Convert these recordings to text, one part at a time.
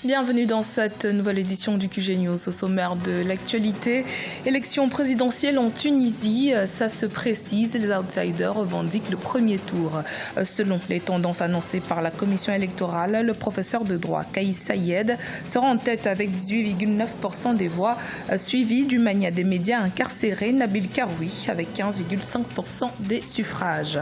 Bienvenue dans cette nouvelle édition du QG News. Au sommaire de l'actualité, élection présidentielle en Tunisie, ça se précise, les outsiders revendiquent le premier tour. Selon les tendances annoncées par la commission électorale, le professeur de droit Kais Sayed sera en tête avec 18,9% des voix, suivi du mania des médias incarcéré Nabil Karoui avec 15,5% des suffrages.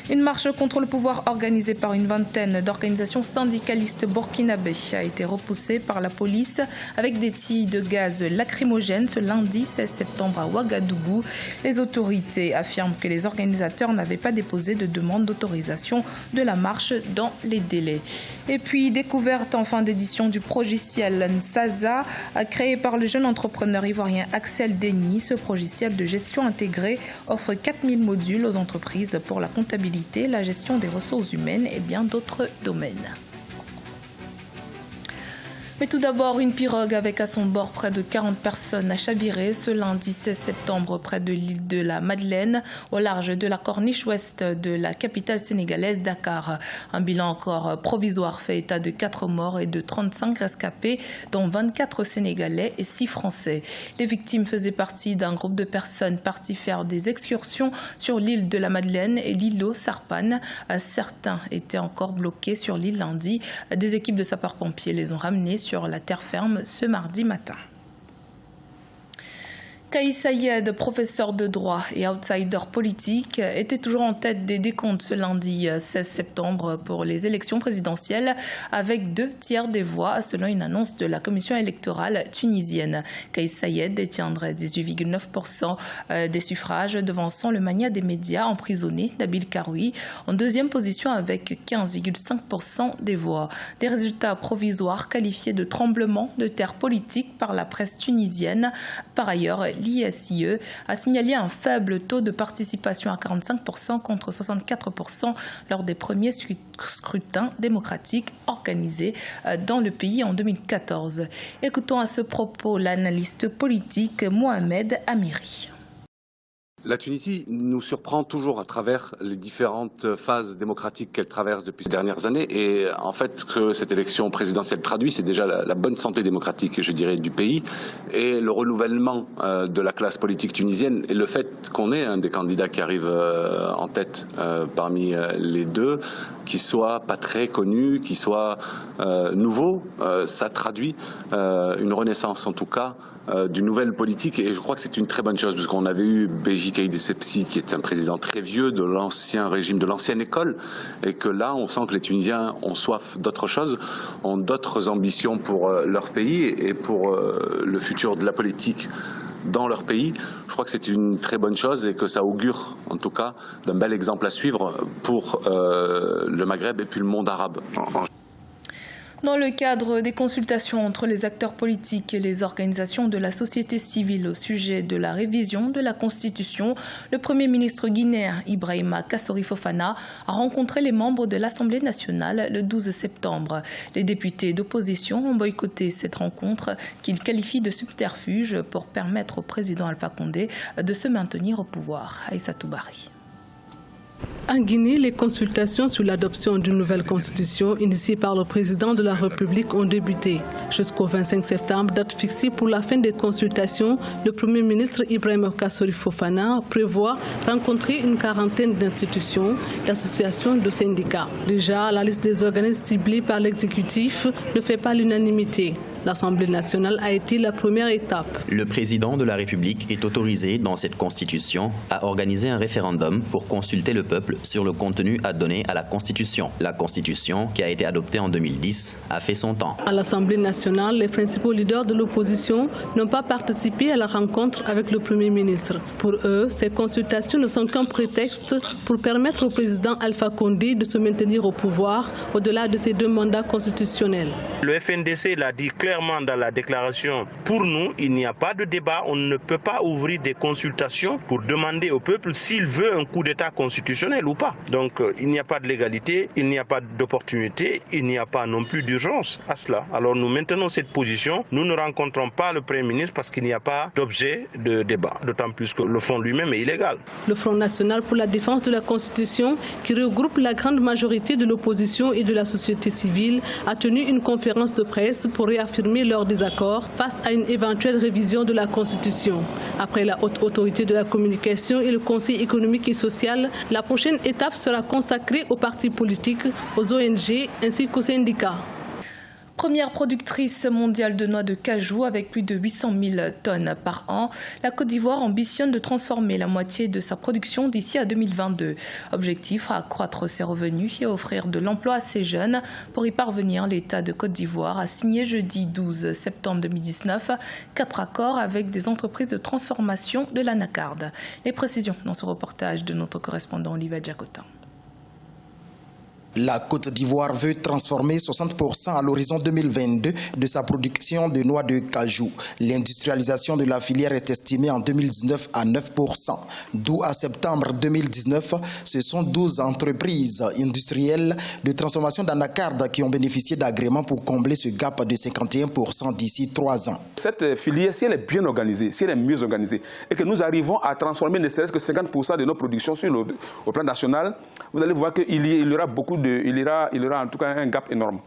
Une marche contre le pouvoir organisée par une vingtaine d'organisations syndicalistes burkinabées a été repoussée par la police avec des tirs de gaz lacrymogènes ce lundi 16 septembre à Ouagadougou. Les autorités affirment que les organisateurs n'avaient pas déposé de demande d'autorisation de la marche dans les délais. Et puis, découverte en fin d'édition du progiciel Nsaza, créé par le jeune entrepreneur ivoirien Axel Denis. Ce progiciel de gestion intégrée offre 4000 modules aux entreprises pour la comptabilité, la gestion des ressources humaines et bien d'autres domaines. Mais tout d'abord, une pirogue avec à son bord près de 40 personnes a chaviré ce lundi 16 septembre près de l'île de la Madeleine, au large de la corniche ouest de la capitale sénégalaise Dakar. Un bilan encore provisoire fait état de 4 morts et de 35 rescapés, dont 24 Sénégalais et 6 Français. Les victimes faisaient partie d'un groupe de personnes parties faire des excursions sur l'île de la Madeleine et l'îlot Sarpan. Certains étaient encore bloqués sur l'île lundi. Des équipes de sapeurs-pompiers les ont ramenés sur la terre ferme ce mardi matin. Kais Sayed, professeur de droit et outsider politique, était toujours en tête des décomptes ce lundi 16 septembre pour les élections présidentielles avec 2 tiers des voix selon une annonce de la commission électorale tunisienne. Kais Sayed détiendrait 18,9% des suffrages, devançant le mania des médias emprisonné Nabil Karoui en deuxième position avec 15,5% des voix. Des résultats provisoires qualifiés de tremblement de terre politique par la presse tunisienne. Par ailleurs, l'ISIE a signalé un faible taux de participation à 45% contre 64% lors des premiers scrutins démocratiques organisés dans le pays en 2014. Écoutons à ce propos l'analyste politique Mohamed Amiri. La Tunisie nous surprend toujours à travers les différentes phases démocratiques qu'elle traverse depuis ces dernières années. Et en fait, ce que cette élection présidentielle traduit, c'est déjà la bonne santé démocratique, je dirais, du pays et le renouvellement de la classe politique tunisienne et le fait qu'on ait un des candidats qui arrive en tête parmi les deux, qui soit pas très connu, qui soit nouveau, ça traduit une renaissance en tout cas d'une nouvelle politique et je crois que c'est une très bonne chose parce qu'on avait eu Béji Caïd Essebsi qui est un président très vieux de l'ancien régime, de l'ancienne école et que là on sent que les Tunisiens ont soif d'autre chose, ont d'autres ambitions pour leur pays et pour le futur de la politique dans leur pays. Je crois que c'est une très bonne chose et que ça augure en tout cas d'un bel exemple à suivre pour le Maghreb et puis le monde arabe. Dans le cadre des consultations entre les acteurs politiques et les organisations de la société civile au sujet de la révision de la Constitution, le Premier ministre guinéen Ibrahima Kassori Fofana a rencontré les membres de l'Assemblée nationale le 12 septembre. Les députés d'opposition ont boycotté cette rencontre qu'ils qualifient de subterfuge pour permettre au président Alpha Condé de se maintenir au pouvoir. Aïssatou Bari. En Guinée, les consultations sur l'adoption d'une nouvelle constitution initiée par le président de la République ont débuté. Jusqu'au 25 septembre, date fixée pour la fin des consultations, le Premier ministre Ibrahima Kassori Fofana prévoit rencontrer une quarantaine d'institutions, d'associations, de syndicats. Déjà, la liste des organismes ciblés par l'exécutif ne fait pas l'unanimité. L'Assemblée nationale a été la première étape. Le président de la République est autorisé dans cette constitution à organiser un référendum pour consulter le peuple sur le contenu à donner à la Constitution. La Constitution, qui a été adoptée en 2010, a fait son temps. À l'Assemblée nationale, les principaux leaders de l'opposition n'ont pas participé à la rencontre avec le Premier ministre. Pour eux, ces consultations ne sont qu'un prétexte pour permettre au président Alpha Condé de se maintenir au pouvoir au-delà de ses 2 mandats constitutionnels. Le FNDC l'a dit clairement clairement dans la déclaration, pour nous, il n'y a pas de débat. On ne peut pas ouvrir des consultations pour demander au peuple s'il veut un coup d'État constitutionnel ou pas. Donc il n'y a pas de légalité, il n'y a pas d'opportunité, il n'y a pas non plus d'urgence à cela. Alors nous maintenons cette position. Nous ne rencontrons pas le Premier ministre parce qu'il n'y a pas d'objet de débat, d'autant plus que le fonds lui-même est illégal. Le Front national pour la défense de la Constitution, qui regroupe la grande majorité de l'opposition et de la société civile, a tenu une conférence de presse pour réaffirmer leur désaccord face à une éventuelle révision de la Constitution. Après la haute autorité de la communication et le Conseil économique et social, la prochaine étape sera consacrée aux partis politiques, aux ONG ainsi qu'aux syndicats. Première productrice mondiale de noix de cajou avec plus de 800 000 tonnes par an, la Côte d'Ivoire ambitionne de transformer la moitié de sa production d'ici à 2022. Objectif, accroître ses revenus et offrir de l'emploi à ses jeunes. Pour y parvenir, l'État de Côte d'Ivoire a signé jeudi 12 septembre 2019 4 accords avec des entreprises de transformation de l'anacarde. Les précisions dans ce reportage de notre correspondant Olivier Diacotin. La Côte d'Ivoire veut transformer 60% à l'horizon 2022 de sa production de noix de cajou. L'industrialisation de la filière est estimée en 2019 à 9%. D'où à septembre 2019, ce sont 12 entreprises industrielles de transformation d'anacarde qui ont bénéficié d'agréments pour combler ce gap de 51% d'ici 3 ans. Cette filière, si elle est bien organisée, si elle est mieux organisée, et que nous arrivons à transformer ne serait-ce que 50% de nos productions au plan national, vous allez voir qu'il y aura il y aura en tout cas un gap énorme.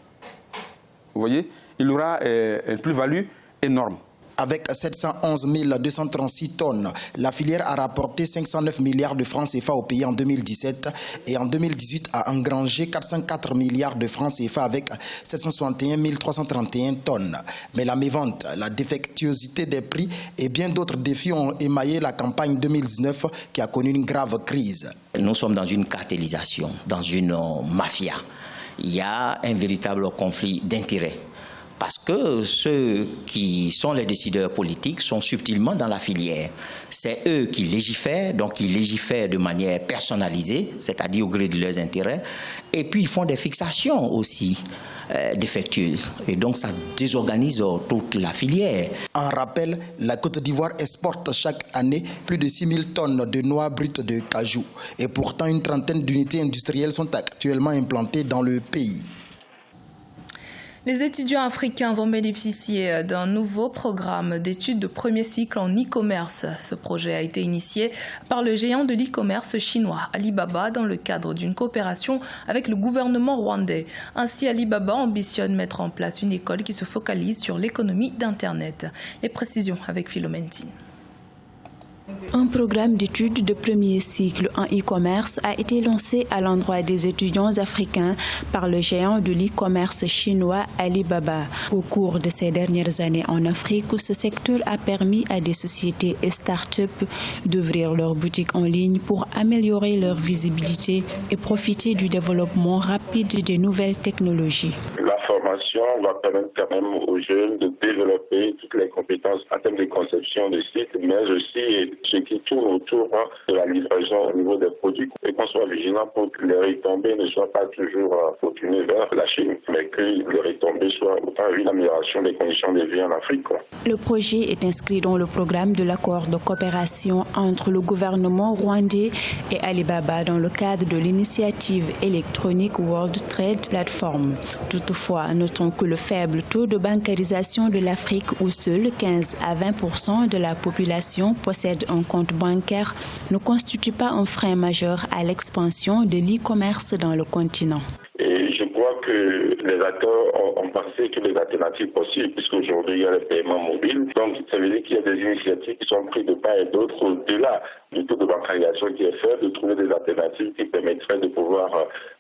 Vous voyez, il y aura une plus-value énorme. Avec 711 236 tonnes, la filière a rapporté 509 milliards de francs CFA au pays en 2017 et en 2018 a engrangé 404 milliards de francs CFA avec 761 331 tonnes. Mais la mévente, la défectuosité des prix et bien d'autres défis ont émaillé la campagne 2019 qui a connu une grave crise. Nous sommes dans une cartélisation, dans une mafia. Il y a un véritable conflit d'intérêts. Parce que ceux qui sont les décideurs politiques sont subtilement dans la filière. C'est eux qui légifèrent, donc ils légifèrent de manière personnalisée, c'est-à-dire au gré de leurs intérêts. Et puis ils font des fixations aussi défectueuses. Et donc ça désorganise toute la filière. En rappel, la Côte d'Ivoire exporte chaque année plus de 6 000 tonnes de noix brutes de cajou. Et pourtant, une trentaine d'unités industrielles sont actuellement implantées dans le pays. Les étudiants africains vont bénéficier d'un nouveau programme d'études de premier cycle en e-commerce. Ce projet a été initié par le géant de l'e-commerce chinois Alibaba dans le cadre d'une coopération avec le gouvernement rwandais. Ainsi, Alibaba ambitionne mettre en place une école qui se focalise sur l'économie d'Internet. Les précisions avec Philomène. Un programme d'études de premier cycle en e-commerce a été lancé à l'endroit des étudiants africains par le géant de l'e-commerce chinois Alibaba. Au cours de ces dernières années en Afrique, ce secteur a permis à des sociétés et start-up d'ouvrir leurs boutiques en ligne pour améliorer leur visibilité et profiter du développement rapide des nouvelles technologies. La formation va permettre quand même aux jeunes de développer toutes les compétences en termes de conception de sites, mais aussi ce qui tourne autour de la livraison au niveau des produits et qu'on soit vigilant pour que les retombées ne soient pas toujours tournées vers la Chine, mais que les retombées soient autant une amélioration des conditions de vie en Afrique. Le projet est inscrit dans le programme de l'accord de coopération entre le gouvernement rwandais et Alibaba dans le cadre de l'initiative électronique World Trade Platform. Toutefois, notons que le faible taux de bancarisation de l'Afrique, où seuls 15 à 20% de la population possède un compte bancaire, ne constitue pas un frein majeur à l'expansion de l'e-commerce dans le continent. Et je crois que les acteurs ont pensé que les alternatives possibles, puisqu'aujourd'hui il y a les paiements mobiles. Donc ça veut dire qu'il y a des initiatives qui sont prises de part et d'autre au-delà du taux de bancarisation qui est fait, de trouver des alternatives qui permettraient de pouvoir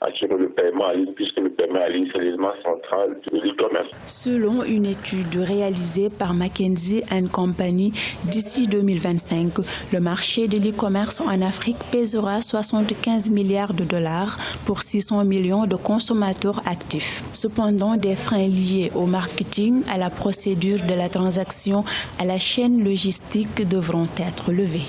assurer le paiement en ligne, puisque le paiement en ligne c'est l'élément central de l'e-commerce. Selon une étude réalisée par McKinsey & Company, d'ici 2025, le marché de l'e-commerce en Afrique pèsera 75 milliards de dollars pour 600 millions de consommateurs actifs. Cependant, des freins liés au marketing, à la procédure de la transaction, à la chaîne logistique devront être levés.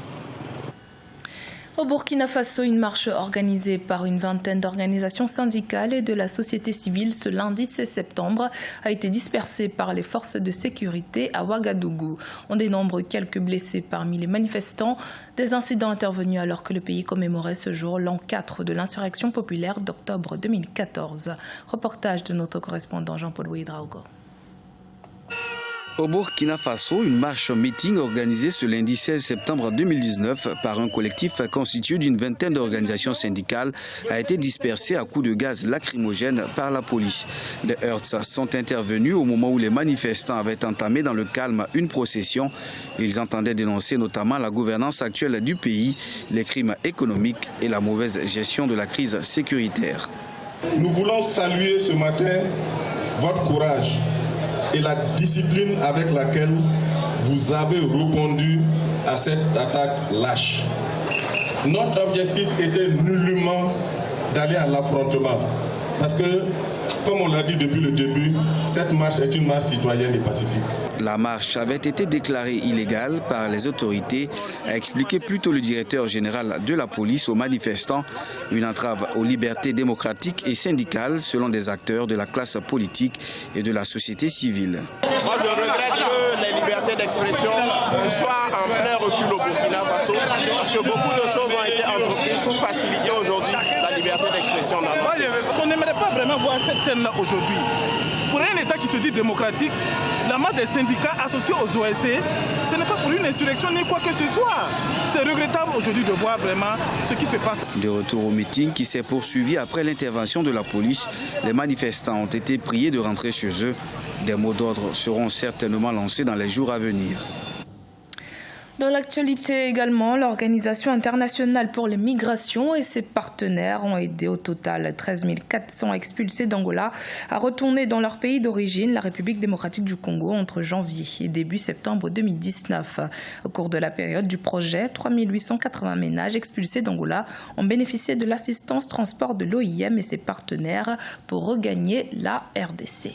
Au Burkina Faso, une marche organisée par une vingtaine d'organisations syndicales et de la société civile ce lundi 16 septembre a été dispersée par les forces de sécurité à Ouagadougou. On dénombre quelques blessés parmi les manifestants. Des incidents intervenus alors que le pays commémorait ce jour l'an 4 de l'insurrection populaire d'octobre 2014. Reportage de notre correspondant Jean-Paul Ouidraogo. Au Burkina Faso, une marche-meeting organisée ce lundi 16 septembre 2019 par un collectif constitué d'une vingtaine d'organisations syndicales a été dispersée à coups de gaz lacrymogène par la police. Les heurts sont intervenus au moment où les manifestants avaient entamé dans le calme une procession. Ils entendaient dénoncer notamment la gouvernance actuelle du pays, les crimes économiques et la mauvaise gestion de la crise sécuritaire. Nous voulons saluer ce matin votre courage et la discipline avec laquelle vous avez répondu à cette attaque lâche. Notre objectif était nullement d'aller à l'affrontement. Parce que, comme on l'a dit depuis le début, cette marche est une marche citoyenne et pacifique. La marche avait été déclarée illégale par les autorités, a expliqué plutôt le directeur général de la police aux manifestants. Une entrave aux libertés démocratiques et syndicales selon des acteurs de la classe politique et de la société civile. Moi, je regrette que les libertés d'expression soient en plein recul au Burkina Faso parce que beaucoup de choses ont été entreprises pour faciliter aujourd'hui la liberté d'expression. On n'aimerait pas vraiment voir cette scène-là aujourd'hui. Pour un État qui se dit démocratique, la marche des syndicats associés aux OSC, ce n'est pas pour une insurrection ni quoi que ce soit. C'est regrettable aujourd'hui de voir vraiment ce qui se passe. De retour au meeting qui s'est poursuivi après l'intervention de la police, les manifestants ont été priés de rentrer chez eux. Des mots d'ordre seront certainement lancés dans les jours à venir. Dans l'actualité également, l'Organisation internationale pour les migrations et ses partenaires ont aidé au total 13 400 expulsés d'Angola à retourner dans leur pays d'origine, la République démocratique du Congo, entre janvier et début septembre 2019. Au cours de la période du projet, 3 880 ménages expulsés d'Angola ont bénéficié de l'assistance transport de l'OIM et ses partenaires pour regagner la RDC.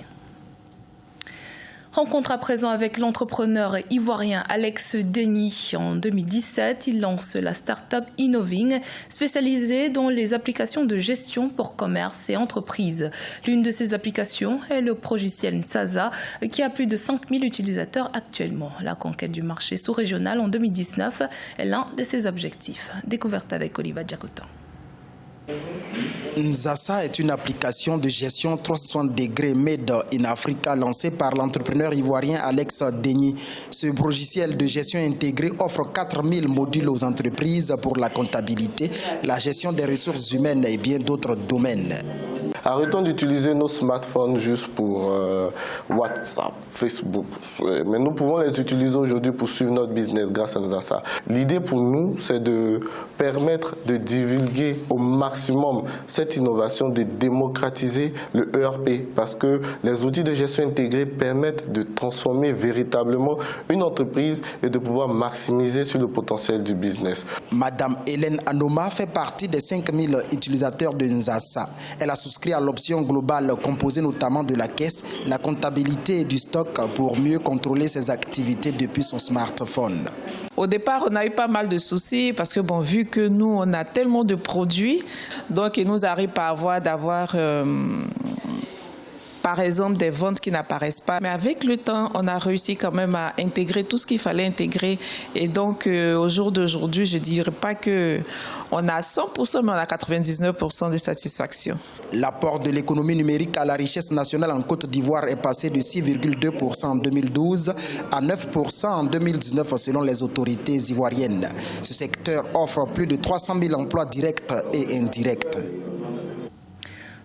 Rencontre à présent avec l'entrepreneur ivoirien Alex Denis. En 2017, il lance la start-up Innoving, spécialisée dans les applications de gestion pour commerce et entreprises. L'une de ces applications est le logiciel Nsaza, qui a plus de 5 000 utilisateurs actuellement. La conquête du marché sous-régional en 2019 est l'un de ses objectifs. Découverte avec Oliva Diakoto. Nsaza est une application de gestion 360 degrés made in Africa lancée par l'entrepreneur ivoirien Alex Denis. Ce logiciel de gestion intégrée offre 4000 modules aux entreprises pour la comptabilité, la gestion des ressources humaines et bien d'autres domaines. Arrêtons d'utiliser nos smartphones juste pour WhatsApp, Facebook. Mais nous pouvons les utiliser aujourd'hui pour suivre notre business grâce à Nsaza. L'idée pour nous, c'est de permettre de divulguer au maximum cette innovation, de démocratiser le ERP, parce que les outils de gestion intégrée permettent de transformer véritablement une entreprise et de pouvoir maximiser sur le potentiel du business. Madame Hélène Anoma fait partie des 5000 utilisateurs de Nsaza. Elle a souscrit à l'option globale composée notamment de la caisse, la comptabilité et du stock pour mieux contrôler ses activités depuis son smartphone. Au départ, on a eu pas mal de soucis parce que vu que nous, on a tellement de produits, donc il nous arrive d'avoir par exemple des ventes qui n'apparaissent pas. Mais avec le temps, on a réussi quand même à intégrer tout ce qu'il fallait intégrer. Et donc, au jour d'aujourd'hui, je ne dirais pas qu'on a 100%, mais on a 99% de satisfaction. L'apport de l'économie numérique à la richesse nationale en Côte d'Ivoire est passé de 6,2% en 2012 à 9% en 2019 selon les autorités ivoiriennes. Ce secteur offre plus de 300 000 emplois directs et indirects.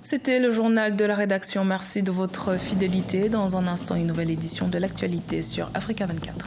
C'était le journal de la rédaction. Merci de votre fidélité. Dans un instant, une nouvelle édition de l'actualité sur Africa 24.